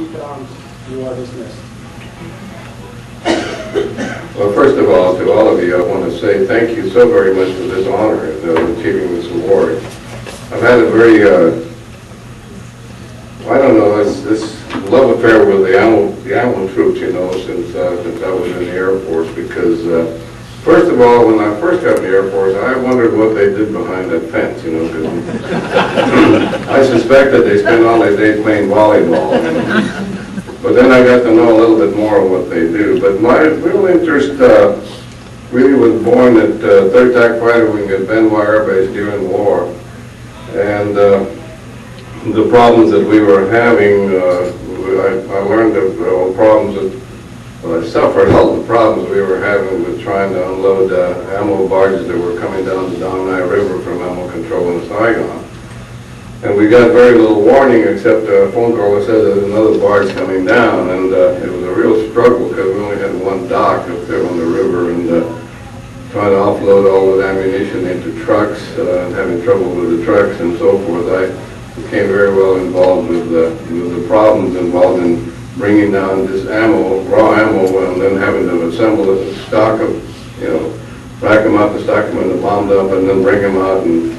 keep it on. You are dismissed. Well, first of all, to all of you, I want to say thank you so very much for this honor of achieving this award. I've had a very, I don't know, this love affair with the animal troops, you know, since I was in the Air Force, because first of all, when I first got in the Air Force, I wondered what they did behind that fence, you know, because I suspected they spent all their day playing volleyball. But then I got to know a little bit more of what they do. But my real interest really was born at 3rd TAC Fighter Wing at Benoit Air Base during the war. And the problems that we were having, I learned of all the problems that, well, I suffered all the problems we were having with trying to unload ammo barges that were coming down the Dong Nai River from ammo control in Saigon. And we got very little warning except a phone call that said there's another barge coming down, and it was a real struggle because we only had one dock up there on the river, and trying to offload all the ammunition into trucks and having trouble with the trucks and so forth. I became very well involved with the problems involved in bringing down this ammo, raw ammo, and then having to assemble a stock of, you know, rack them up and stock them in the bomb dump and then bring them out and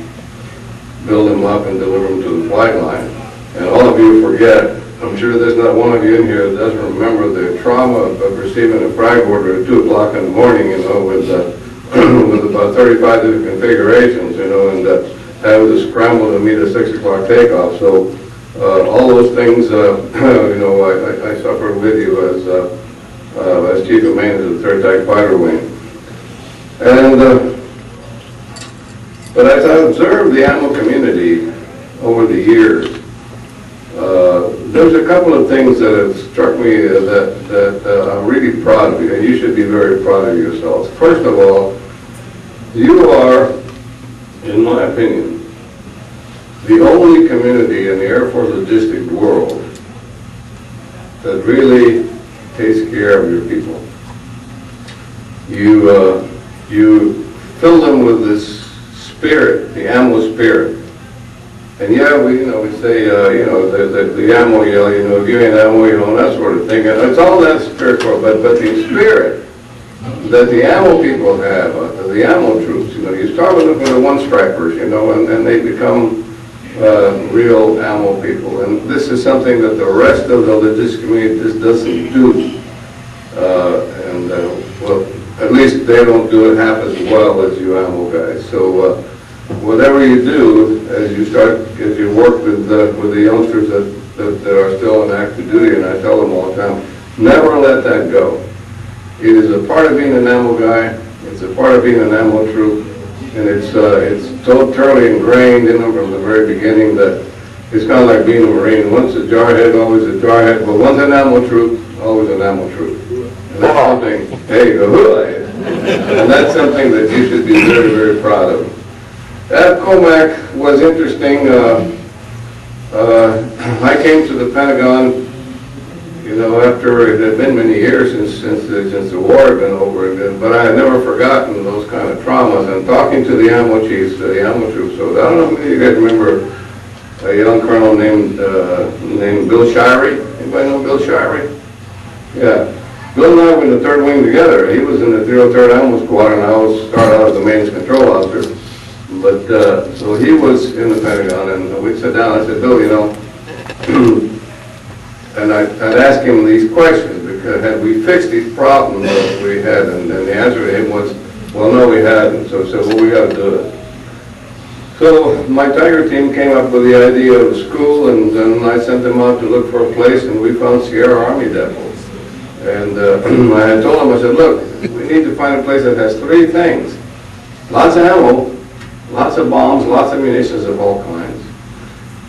build them up and deliver them to the flight line. And all of you forget, I'm sure there's not one of you in here that doesn't remember the trauma of receiving a frag order at 2 o'clock in the morning, you know, with about 35 different configurations, you know, and having to scramble to meet a 6 o'clock takeoff. So all those things, you know, I suffered with you as Chief of Maintenance of the 3rd TAC Fighter Wing. And but as I observed the ammo community over the years, there's a couple of things that have struck me that I'm really proud of you, and you should be very proud of yourselves. First of all, you are, in my opinion, the only community in the Air Force logistic world that really takes care of your people. You fill them with this spirit, the ammo spirit. And yeah, we say, you know, the ammo yell, you know, if you ain't ammo, you know, that sort of thing. And it's all that spiritual, but the spirit that the ammo people have, the ammo troops, you know, you start with the one-stripers, you know, and they become real ammo people. And this is something that the rest of the logistics community just doesn't do. Well, at least they don't do it half as well as you ammo guys. So whatever you do, as you work with the youngsters that are still in active duty, and I tell them all the time, never let that go. It is a part of being an ammo guy. It's a part of being an ammo troop, and it's so thoroughly ingrained in them from the very beginning that it's kind of like being a Marine. Once a jarhead, always a jarhead. But once an ammo troop, always an ammo troop. And that's something. There you go. And that's something that you should be very, very proud of. At Comac was interesting. I came to the Pentagon, you know, after it had been many years since the war had been over, but I had never forgotten those kind of traumas. And talking to the ammo chiefs, the ammo troops, so I don't know if you guys remember a young colonel named Bill Shirey. Anybody know Bill Shirey? Yeah. Bill and I were in the 3rd Wing together. He was in the 303rd Ammo Squad, and I started out as the maintenance control officer. But, so he was in the Pentagon, and we'd sit down, and I said, Bill, you know, and I'd ask him these questions, because had we fixed these problems that we had, and the answer to him was, well, no, we hadn't. So I said, well, we got to do it. So my Tiger team came up with the idea of a school, and then I sent them out to look for a place, and we found Sierra Army Depot. And I had told them, I said, look, we need to find a place that has 3 things. Lots of ammo, lots of bombs, lots of munitions of all kinds.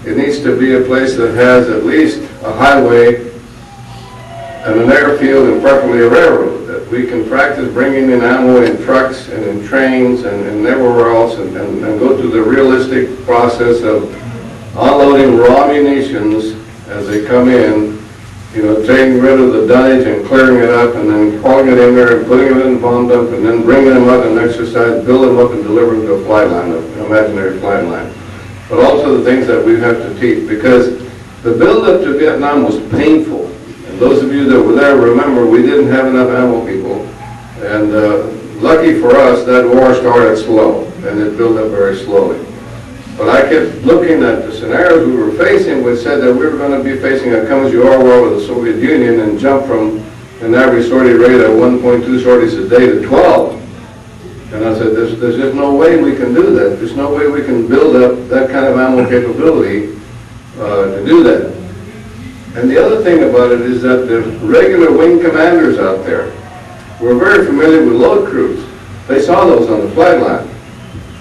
It needs to be a place that has at least a highway and an airfield and preferably a railroad, that we can practice bringing in ammo in trucks and in trains and everywhere else, and go through the realistic process of unloading raw munitions as they come in, you know, taking rid of the dunnage and clearing it up, and then hauling it in there and putting it in the bomb dump, and then bringing them up and exercise, build them up and deliver them to a flight line, an imaginary flight line. But also the things that we have to teach, because The build-up to Vietnam was painful. And those of you that were there remember we didn't have enough ammo people. And lucky for us, that war started slow, and it built up very slowly. But I kept looking at the scenarios we were facing, which said that we were going to be facing a comes-you-are war with the Soviet Union and jump from an average sortie rate of 1.2 sorties a day to 12. And I said, there's just no way we can do that. There's no way we can build up that kind of ammo capability to do that. And the other thing about it is that the regular wing commanders out there were very familiar with load crews. They saw those on the flight line.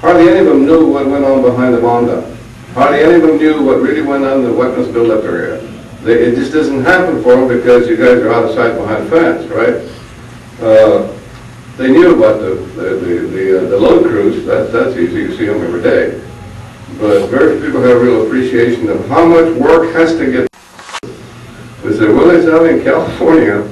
Hardly any of them knew what went on behind the bomb dump. Hardly any of them knew what really went on in the weapons buildup area. It just doesn't happen for them because you guys are out of sight behind the fence, right? They knew about the load crews. That's easy. You see them every day. But very few people have a real appreciation of how much work has to get. We said, well, it's out in California,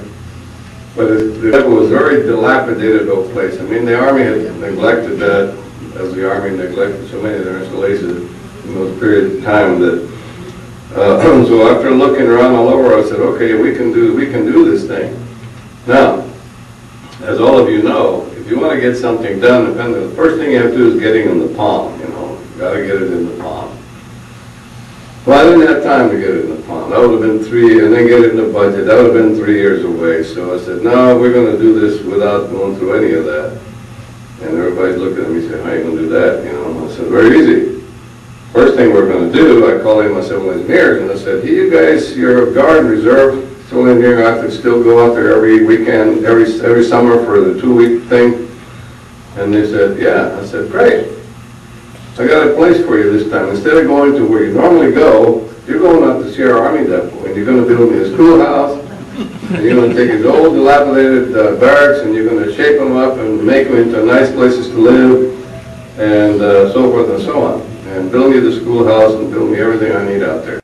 but it was a very dilapidated old place. I mean, the Army had neglected that, as the Army neglected so many of their installations in those periods of time that. So after looking around all over, I said, okay, we can do this thing. Now, as all of you know, if you want to get something done, the first thing you have to do is getting in the palm. You know, you got to get it in the palm. Well, I didn't have time to get it in the palm. That would have been and then get it in the budget. That would have been 3 years away. So I said, no, we're going to do this without going through any of that. And everybody's looking at me and saying, how are you going to do that? You know, I said, very easy. First thing we're going to do, I called in my civil engineers and I said, hey, you guys, you're a guard and reserve civil engineer. I could still go out there every weekend, every summer for the 2-week thing. And they said, yeah. I said, great. I got a place for you this time. Instead of going to where you normally go, you're going out to Sierra Army Depot and you're going to build me a schoolhouse and you're going to take these old dilapidated barracks and you're going to shape them up and make them into nice places to live and so forth and so on. And build me the schoolhouse and build me everything I need out there.